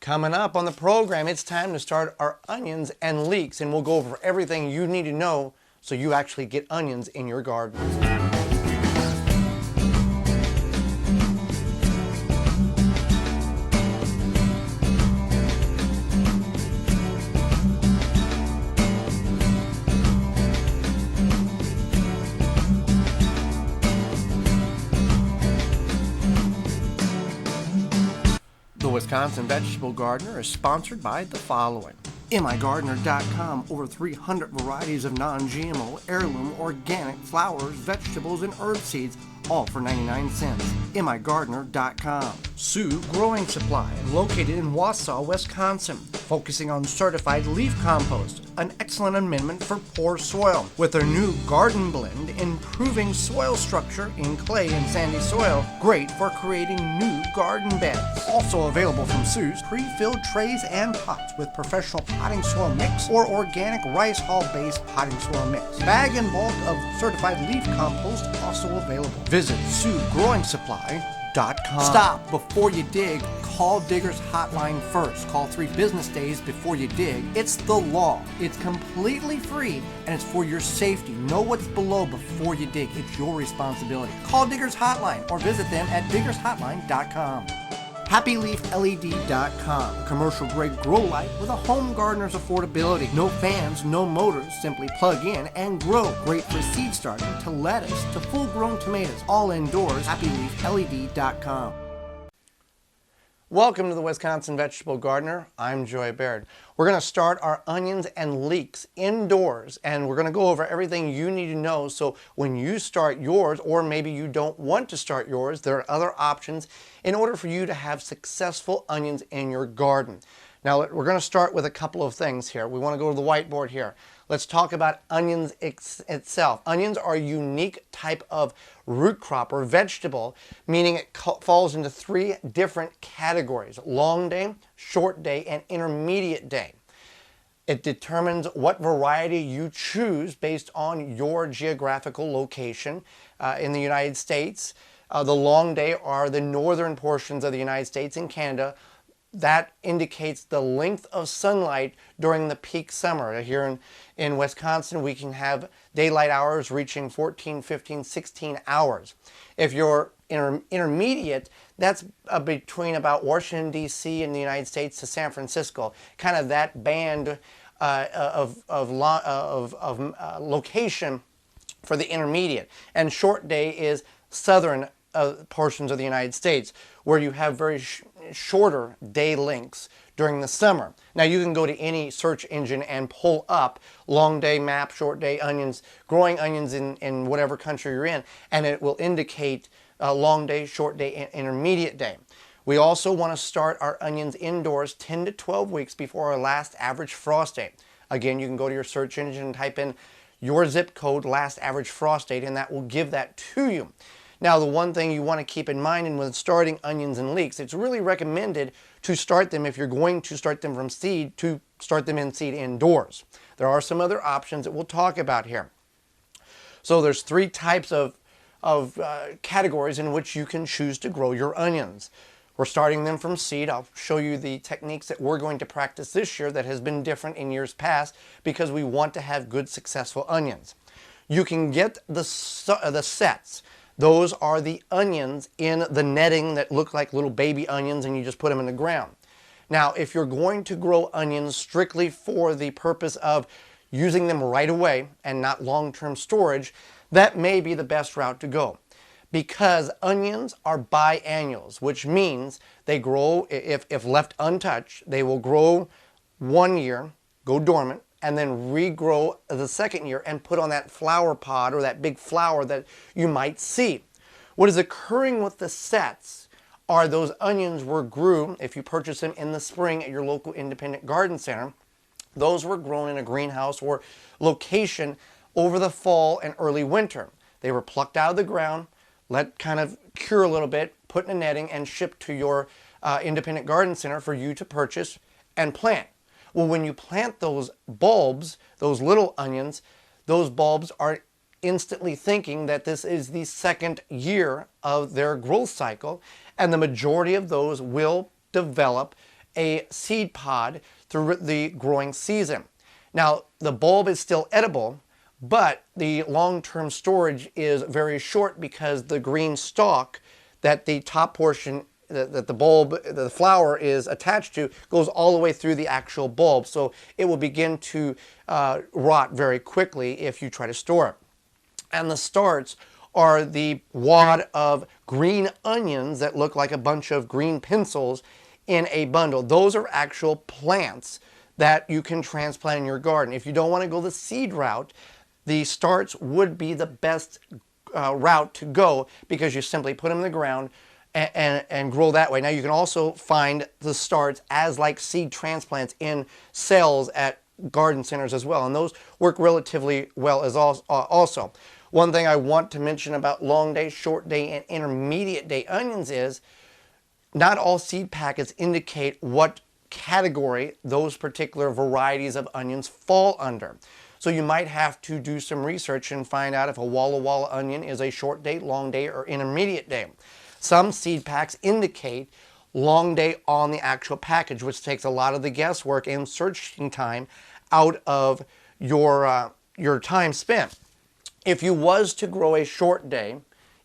Coming up on the program, it's time to start our onions and leeks, and we'll go over everything you need to know so you actually get onions in your garden. The Wisconsin Vegetable Gardener is sponsored by the following. MIgardener.com, over 300 varieties of non-GMO, heirloom, organic flowers, vegetables, and herb seeds, all for 99 cents. MIgardener.com. Sioux Growing Supply, located in Wausau, Wisconsin, focusing on certified leaf compost, an excellent amendment for poor soil. With their new garden blend, improving soil structure in clay and sandy soil, great for creating new garden beds. Also available from Sioux's, pre-filled trays and pots with professional potting soil mix or organic rice hull-based potting soil mix. Bag and bulk of certified leaf compost also available. Visit SiouxGrowingSupply.com. Stop before you dig. Call Digger's Hotline first. Call 3 business days before you dig. It's the law. It's completely free and it's for your safety. Know what's below before you dig. It's your responsibility. Call Digger's Hotline or visit them at diggershotline.com. HappyLeafLED.com, commercial grade grow light with a home gardener's affordability. No fans, no motors, simply plug in and grow. Great for seed starting to lettuce to full grown tomatoes, all indoors. HappyLeafLED.com. Welcome to the Wisconsin Vegetable Gardener. I'm Joy Baird. We're going to start our onions and leeks indoors, and we're going to go over everything you need to know so when you start yours, or maybe you don't want to start yours, there are other options in order for you to have successful onions in your garden. Now we're going to start with a couple of things here. We want to go to the whiteboard here. Let's talk about onions itself. Onions are a unique type of root crop or vegetable, meaning it falls into 3 different categories: long day, short day, and intermediate day. It determines what variety you choose based on your geographical location in the United States. The long day are the northern portions of the United States and Canada. That indicates the length of sunlight during the peak summer. Here in Wisconsin, we can have daylight hours reaching 14, 15, 16 hours. If you're intermediate, that's between about Washington, D.C. in the United States to San Francisco, kind of that band of location for the intermediate. And short day is southern portions of the United States, where you have very shorter day lengths during the summer. Now you can go to any search engine and pull up long day map, short day onions, growing onions in whatever country you're in, and it will indicate long day, short day, and intermediate day. We also want to start our onions indoors 10 to 12 weeks before our last average frost date. Again, you can go to your search engine and type in your zip code, last average frost date, and that will give that to you. Now, the one thing you want to keep in mind when starting onions and leeks, it's really recommended to start them, if you're going to start them from seed, to start them in seed indoors. There are some other options that we'll talk about here. So there's 3 types of categories in which you can choose to grow your onions. We're starting them from seed. I'll show you the techniques that we're going to practice this year that has been different in years past because we want to have good, successful onions. You can get the sets. Those are the onions in the netting that look like little baby onions, and you just put them in the ground. Now, if you're going to grow onions strictly for the purpose of using them right away and not long-term storage, that may be the best route to go. Because onions are biannuals, which means they grow, if left untouched, they will grow 1 year, go dormant, and then regrow the second year and put on that flower pod or that big flower that you might see. What is occurring with the sets are those onions were grew, if you purchase them in the spring at your local independent garden center, those were grown in a greenhouse or location over the fall and early winter. They were plucked out of the ground, let kind of cure a little bit, put in a netting, and shipped to your independent garden center for you to purchase and plant. Well, when you plant those bulbs, those little onions, those bulbs are instantly thinking that this is the second year of their growth cycle, and the majority of those will develop a seed pod through the growing season. Now, the bulb is still edible, but the long-term storage is very short because the green stalk that the top portion that the bulb, the flower is attached to, goes all the way through the actual bulb. So it will begin to rot very quickly if you try to store it. And the starts are the wad of green onions that look like a bunch of green pencils in a bundle. Those are actual plants that you can transplant in your garden. If you don't want to go the seed route, the starts would be the best route to go, because you simply put them in the ground and grow that way. Now, you can also find the starts as like seed transplants in sales at garden centers as well, and those work relatively well as also. One thing I want to mention about long day, short day, and intermediate day onions is not all seed packets indicate what category those particular varieties of onions fall under. So you might have to do some research and find out if a Walla Walla onion is a short day, long day, or intermediate day. Some seed packs indicate long day on the actual package, which takes a lot of the guesswork and searching time out of your time spent. If you was to grow a short day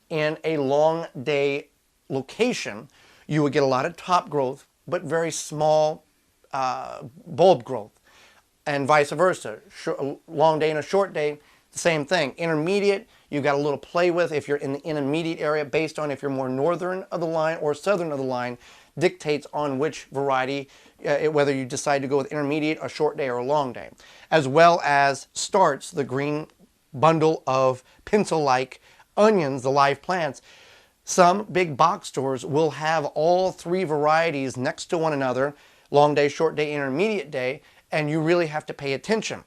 in a long day location, you would get a lot of top growth, but very small bulb growth, and vice versa. Long day and a short day, the same thing. Intermediate, you've got a little play with if you're in the intermediate area, based on if you're more northern of the line or southern of the line, dictates on which variety, whether you decide to go with intermediate, a short day, or a long day. As well as starts, the green bundle of pencil-like onions, the live plants. Some big box stores will have all three varieties next to one another, long day, short day, intermediate day, and you really have to pay attention.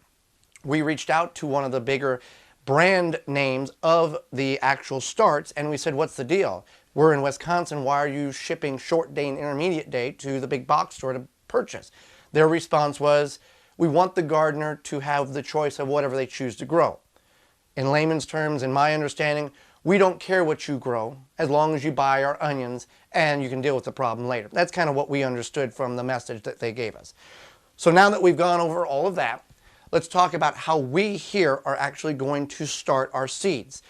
We reached out to one of the bigger brand names of the actual starts, and we said, what's the deal? We're in Wisconsin, why are you shipping short day and intermediate day to the big box store to purchase? Their response was, we want the gardener to have the choice of whatever they choose to grow. In layman's terms, in my understanding, we don't care what you grow as long as you buy our onions and you can deal with the problem later. That's kind of what we understood from the message that they gave us. So now that we've gone over all of that, let's talk about how we here are actually going to start our seeds.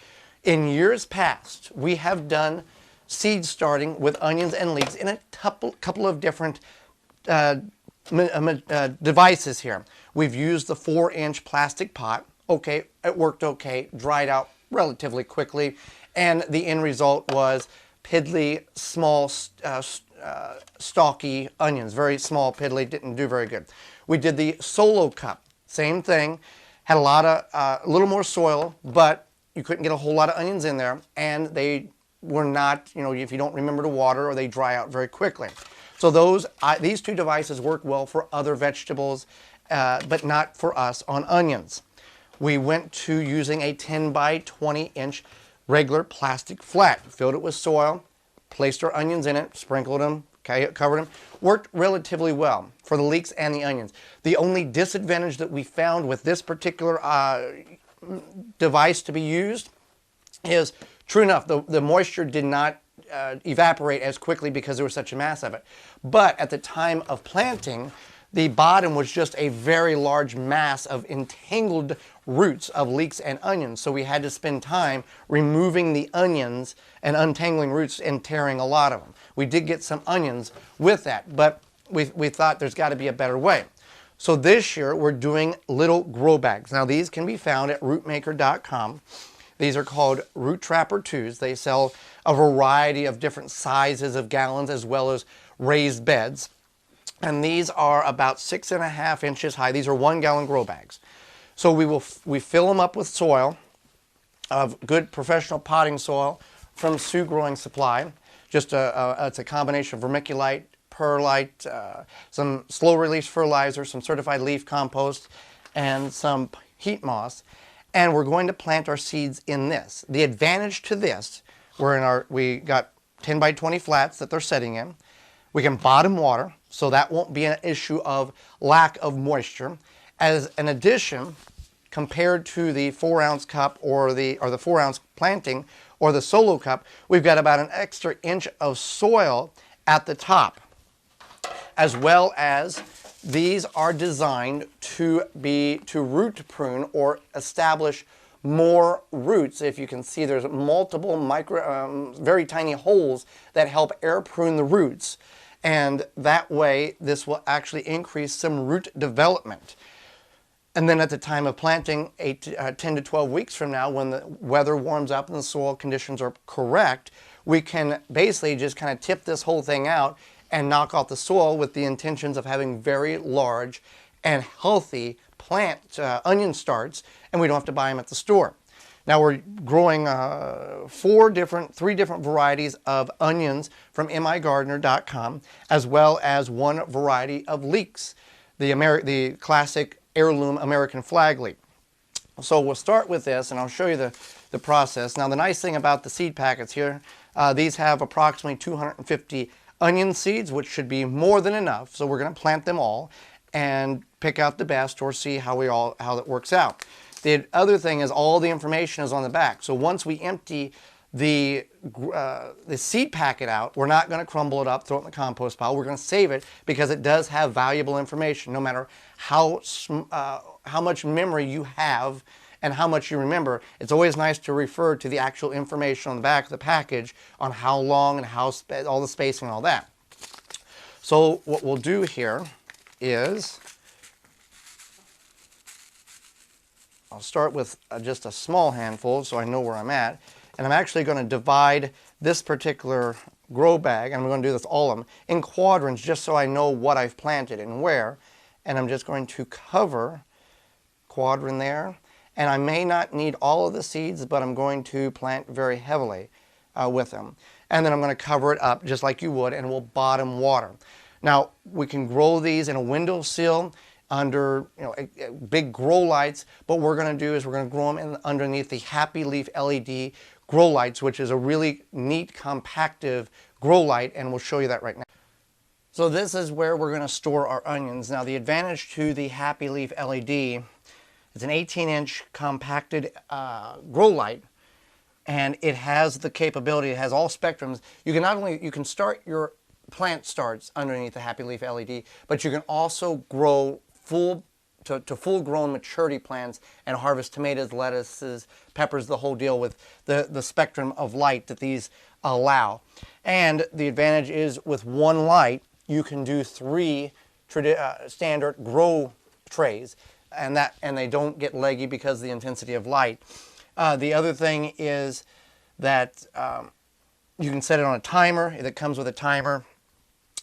In years past, we have done seed starting with onions and leeks in a couple of different devices here. We've used the 4-inch plastic pot. Okay, it worked okay, dried out relatively quickly, and the end result was piddly, small, stalky onions. Very small, piddly, didn't do very good. We did the solo cup, same thing, had a little more soil, but you couldn't get a whole lot of onions in there, and they were not, if you don't remember to water, or they dry out very quickly. So these two devices work well for other vegetables, but not for us on onions. We went to using a 10 by 20 inch regular plastic flat, filled it with soil, placed our onions in it, sprinkled them, covered them. Worked relatively well for the leeks and the onions. The only disadvantage that we found with this particular device to be used is, true enough, the moisture did not evaporate as quickly because there was such a mass of it. But at the time of planting, the bottom was just a very large mass of entangled roots of leeks and onions. So we had to spend time removing the onions and untangling roots and tearing a lot of them. We did get some onions with that, but we thought there's got to be a better way. So this year we're doing little grow bags. Now these can be found at rootmaker.com. These are called Root Trapper 2s. They sell a variety of different sizes of gallons as well as raised beds. And these are about 6.5 inches high. These are 1 gallon grow bags. So we fill them up with soil, of good professional potting soil from Sioux Growing Supply. Just it's a combination of vermiculite, perlite, some slow release fertilizer, some certified leaf compost, and some heat moss. And we're going to plant our seeds in this. The advantage to this, we got 10 by 20 flats that they're setting in. We can bottom water, so that won't be an issue of lack of moisture. As an addition, compared to the 4-ounce cup or the 4-ounce planting or the solo cup, we've got about an extra inch of soil at the top. as well as these are designed to root prune or establish more roots. If you can see, there's multiple very tiny holes that help air prune the roots. And that way, this will actually increase some root development. And then at the time of planting, 10 to 12 weeks from now, when the weather warms up and the soil conditions are correct, we can basically just kind of tip this whole thing out and knock off the soil with the intentions of having very large and healthy onion starts, and we don't have to buy them at the store. Now we're growing 3 different varieties of onions from migardener.com, as well as 1 variety of Leeks, the classic heirloom American flag leek. So we'll start with this, and I'll show you the process. Now the nice thing about the seed packets here, these have approximately 250 onion seeds, which should be more than enough. So we're going to plant them all and pick out the best or see how it works out. The other thing is all the information is on the back. So once we empty the seed packet out, we're not going to crumble it up, throw it in the compost pile. We're going to save it because it does have valuable information. No matter how much memory you have and how much you remember, it's always nice to refer to the actual information on the back of the package on how long and all the spacing and all that. So what we'll do here is, I'll start with just a small handful so I know where I'm at. And I'm actually going to divide this particular grow bag, and I'm going to do this all of them, in quadrants just so I know what I've planted and where. And I'm just going to cover quadrant there. And I may not need all of the seeds, but I'm going to plant very heavily with them. And then I'm going to cover it up just like you would, and we'll bottom water. Now, we can grow these in a windowsill under big grow lights, but what we're going to do is we're going to grow them underneath the Happy Leaf LED grow lights, which is a really neat compactive grow light, and we'll show you that right now. So this is where we're going to store our onions. Now the advantage to the Happy Leaf LED, it's an 18-inch compacted grow light, and it has the capability, it has all spectrums. You can start your plant starts underneath the Happy Leaf LED, but you can also grow to full-grown maturity plants and harvest tomatoes, lettuces, peppers, the whole deal with the spectrum of light that these allow. And the advantage is with one light, you can do 3 standard grow trays, and they don't get leggy because of the intensity of light. The other thing is that you can set it on a timer. It comes with a timer,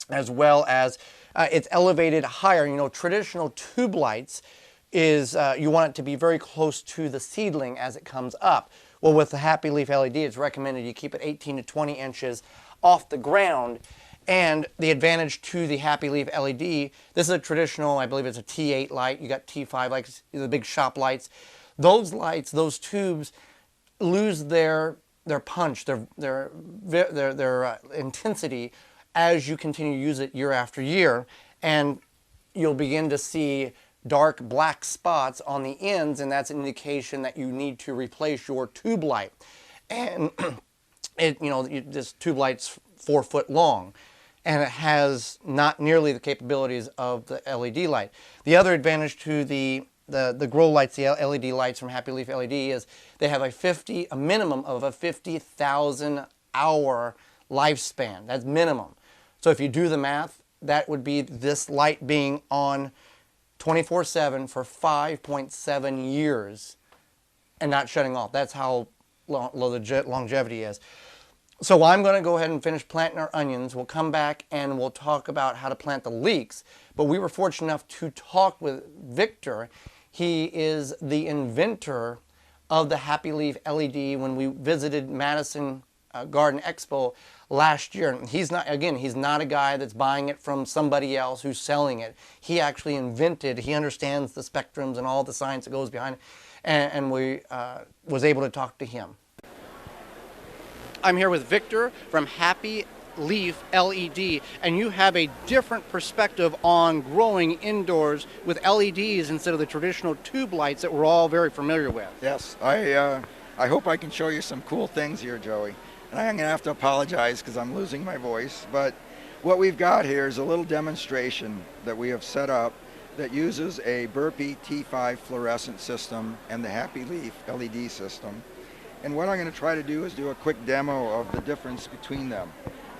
as well as it's elevated higher. Traditional tube lights is you want it to be very close to the seedling as it comes up. Well, with the Happy Leaf LED, it's recommended you keep it 18 to 20 inches off the ground. And the advantage to the Happy Leaf LED, this is a traditional, I believe it's a T8 light. You got T5 lights, the big shop lights. Those lights, those tubes, lose their punch, their intensity as you continue to use it year after year, and you'll begin to see dark black spots on the ends, and that's an indication that you need to replace your tube light. And this tube light's 4 foot long, and it has not nearly the capabilities of the LED light. The other advantage to the grow lights, the LED lights from Happy Leaf LED, is they have a minimum of a 50,000 hour lifespan. That's minimum. So if you do the math, that would be this light being on 24/7 for 5.7 years and not shutting off. That's how low the longevity is. So I'm going to go ahead and finish planting our onions. We'll come back and we'll talk about how to plant the leeks. But we were fortunate enough to talk with Victor. He is the inventor of the Happy Leaf LED when we visited Madison Garden Expo last year. He's not a guy that's buying it from somebody else who's selling it. He actually he understands the spectrums and all the science that goes behind it, and we was able to talk to him. I'm here with Victor from Happy Leaf LED, and you have a different perspective on growing indoors with LEDs instead of the traditional tube lights that we're all very familiar with. Yes, I hope I can show you some cool things here, Joey. And I'm going to have to apologize because I'm losing my voice, but What we've got here is a little demonstration that we have set up that uses a Burpee T5 fluorescent system and the Happy Leaf LED system. And what I'm going to try to do is do a quick demo of the difference between them.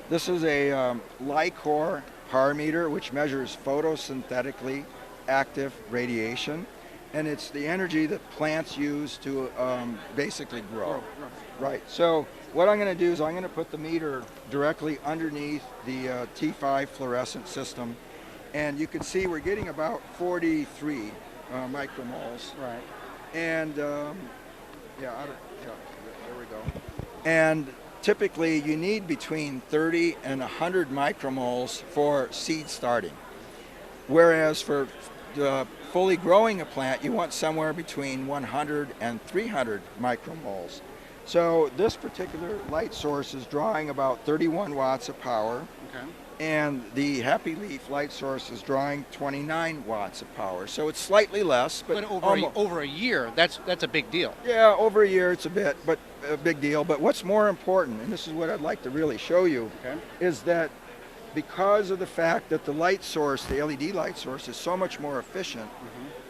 This is a Lycor power meter which measures photosynthetically active radiation, and it's the energy that plants use to basically grow. Right. So what I'm going to do is I'm going to put the meter directly underneath the T5 fluorescent system, and you can see we're getting about 43 micromoles. Right. And there we go. And typically you need between 30 and 100 micromoles for seed starting, whereas for fully growing a plant you want somewhere between 100 and 300 micromoles. So this particular light source is drawing about 31 watts of power. Okay. And the Happy Leaf light source is drawing 29 watts of power. So it's slightly less, but over a year, that's a big deal. yeah, over a year it's a big deal. But what's more important, and this is what I'd like to really show you, is that because of the fact that the light source, the LED light source, is so much more efficient,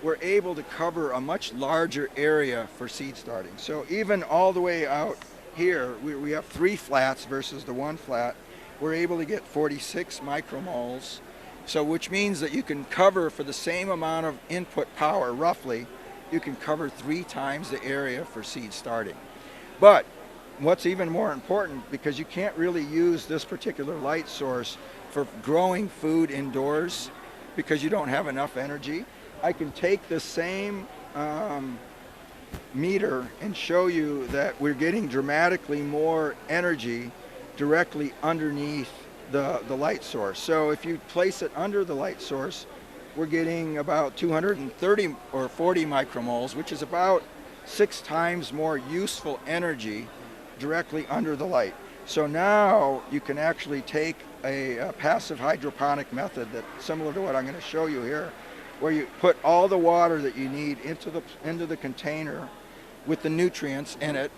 we're able to cover a much larger area for seed starting. So even all the way out here, we have 3 flats versus the 1 flat. We're able to get 46 micromoles, so which means that you can cover, for the same amount of input power, roughly, you can cover 3 times the area for seed starting. But what's even more important, because you can't really use this particular light source for growing food indoors because you don't have enough energy, I can take the same meter and show you that we're getting dramatically more energy directly underneath the light source. So if you place it under the light source, we're getting about 230 or 40 micromoles, which is about 6 times more useful energy directly under the light. So now you can actually take a passive hydroponic method that's similar to what I'm going to show you here, where you put all the water that you need into the container with the nutrients in it,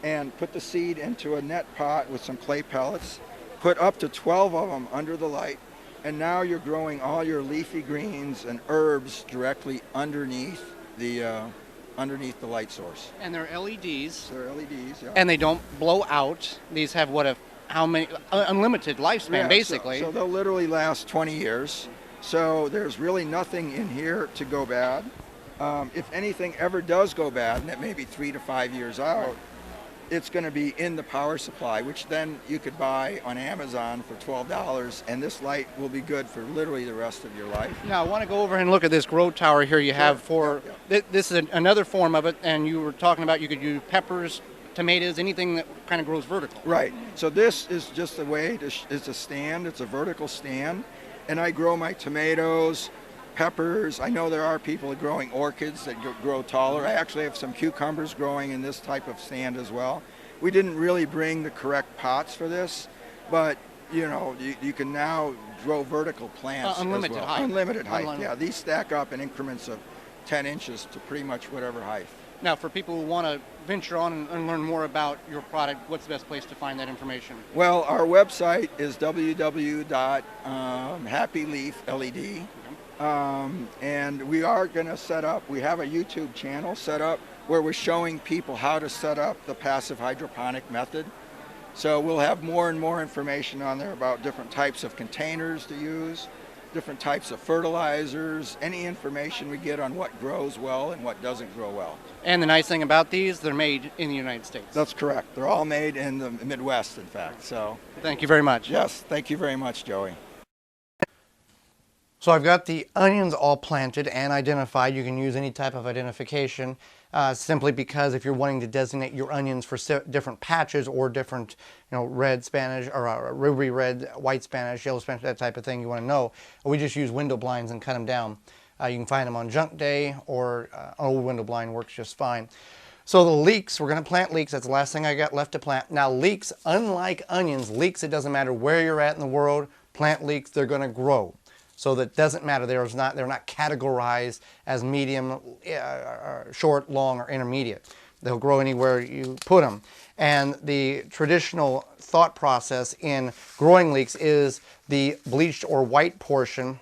and put the seed into a net pot with some clay pellets, put up to 12 of them under the light, and now you're growing all your leafy greens and herbs directly underneath the light source. And they're LEDs. They're LEDs, yeah. And they don't blow out. These have how many unlimited lifespan, basically. So they'll literally last 20 years. So there's really nothing in here to go bad. If anything ever does go bad, and it may be 3 to 5 years out, it's going to be in the power supply, which then you could buy on Amazon for $12, and this light will be good for literally the rest of your life. Now I want to go over and look at this grow tower here you have for, this is another form of it, and you were talking about you could use peppers, tomatoes, anything that kind of grows vertical. Right. So this is just a way it's a stand, it's a vertical stand, and I grow my tomatoes, peppers. I know there are people growing orchids that grow taller. I actually have some cucumbers growing in this type of stand as well. We didn't really bring the correct pots for this, but you know, you can now grow vertical plants unlimited as well. height. Unlimited height. Yeah, these stack up in increments of 10 inches to pretty much whatever height. Now, for people who want to venture on and learn more about your product, what's the best place to find that information? Well, our website is www.happyleafled. And we are going to we have a YouTube channel set up where we're showing people how to set up the passive hydroponic method. So we'll have more and more information on there about different types of containers to use, different types of fertilizers, any information we get on what grows well and what doesn't grow well. And the nice thing about these, they're made in the United States. That's correct. They're all made in the Midwest, in fact. So thank you very much. Yes, thank you very much, Joey. So I've got the onions all planted and identified. You can use any type of identification simply because if you're wanting to designate your onions for different patches or different, red Spanish or ruby red, white Spanish, yellow Spanish, that type of thing you want to know, we just use window blinds and cut them down. You can find them on junk day, or an old window blind works just fine. So the leeks, we're going to plant leeks. That's the last thing I got left to plant. Now leeks, unlike onions, leeks, it doesn't matter where you're at in the world, plant leeks, they're going to grow. So that doesn't matter. They're not categorized as medium, short, long, or intermediate. They'll grow anywhere you put them. And the traditional thought process in growing leeks is the bleached or white portion,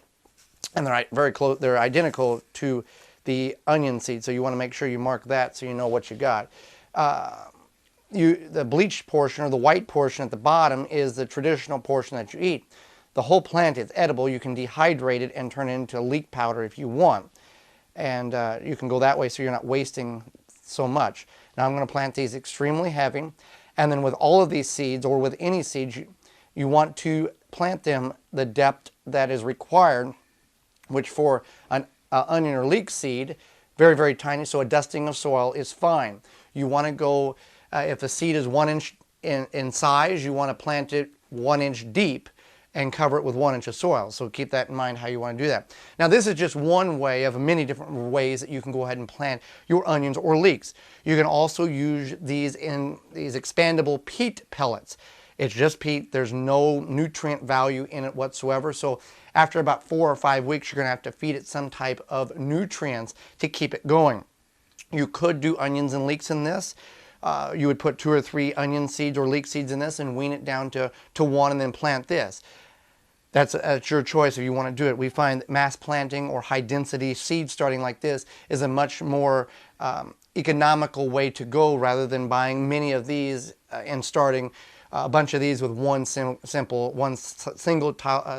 and they're very close, they're identical to the onion seed, so you want to make sure you mark that so you know what you got. The bleached portion or the white portion at the bottom is the traditional portion that you eat. The whole plant is edible. You can dehydrate it and turn it into leek powder if you want. And you can go that way so you're not wasting so much. Now I'm going to plant these extremely heavy. And then with all of these seeds, or with any seeds, you want to plant them the depth that is required, which for an onion or leek seed, very, very tiny, so a dusting of soil is fine. You want to go, if the seed is 1 inch in size, you want to plant it 1 inch deep and cover it with 1 inch of soil. So keep that in mind how you want to do that. Now this is just one way of many different ways that you can go ahead and plant your onions or leeks. You can also use these in these expandable peat pellets. It's just peat. There's no nutrient value in it whatsoever. So after about 4 or 5 weeks, you're going to have to feed it some type of nutrients to keep it going. You could do onions and leeks in this. You would put 2 or 3 onion seeds or leek seeds in this and wean it down to 1 and then plant this. That's your choice if you want to do it. We find that mass planting or high density seed starting like this is a much more economical way to go, rather than buying many of these and starting a bunch of these with one single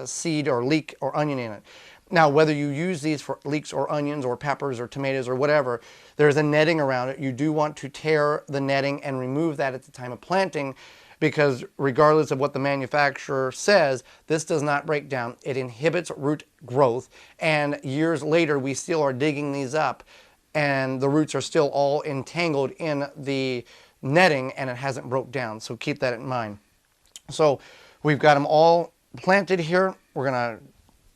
seed or leek or onion in it. Now, whether you use these for leeks or onions or peppers or tomatoes or whatever, there's a netting around it. You do want to tear the netting and remove that at the time of planting, because regardless of what the manufacturer says, this does not break down. It inhibits root growth, and years later we still are digging these up and the roots are still all entangled in the netting and it hasn't broke down. So keep that in mind. So we've got them all planted here. We're going to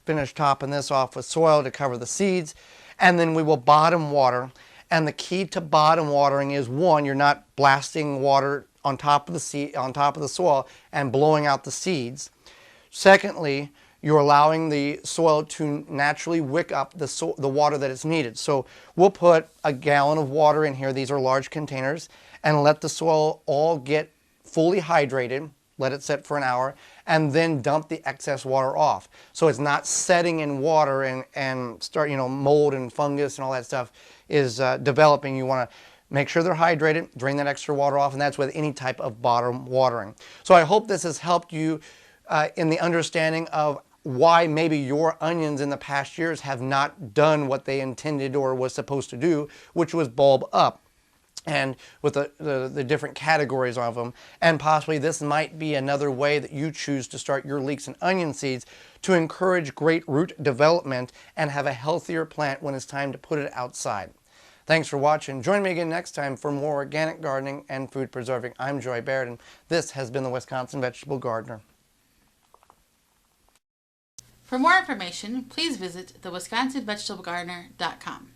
finish topping this off with soil to cover the seeds, and then we will bottom water. And the key to bottom watering is, one, you're not blasting water on top of the soil and blowing out the seeds. Secondly, you're allowing the soil to naturally wick up the water that is needed. So we'll put a gallon of water in here. These are large containers, and let the soil all get fully hydrated. Let it sit for an hour, and then dump the excess water off. So it's not setting in water and start, mold and fungus and all that stuff is developing. You want to make sure they're hydrated, drain that extra water off, and that's with any type of bottom watering. So I hope this has helped you in the understanding of why maybe your onions in the past years have not done what they intended or was supposed to do, which was bulb up. And with the different categories of them, and possibly this might be another way that you choose to start your leeks and onion seeds to encourage great root development and have a healthier plant when it's time to put it outside. Thanks for watching. Join me again next time for more organic gardening and food preserving. I'm Joy Baird, and this has been the Wisconsin Vegetable Gardener. For more information, please visit thewisconsinvegetablegardener.com.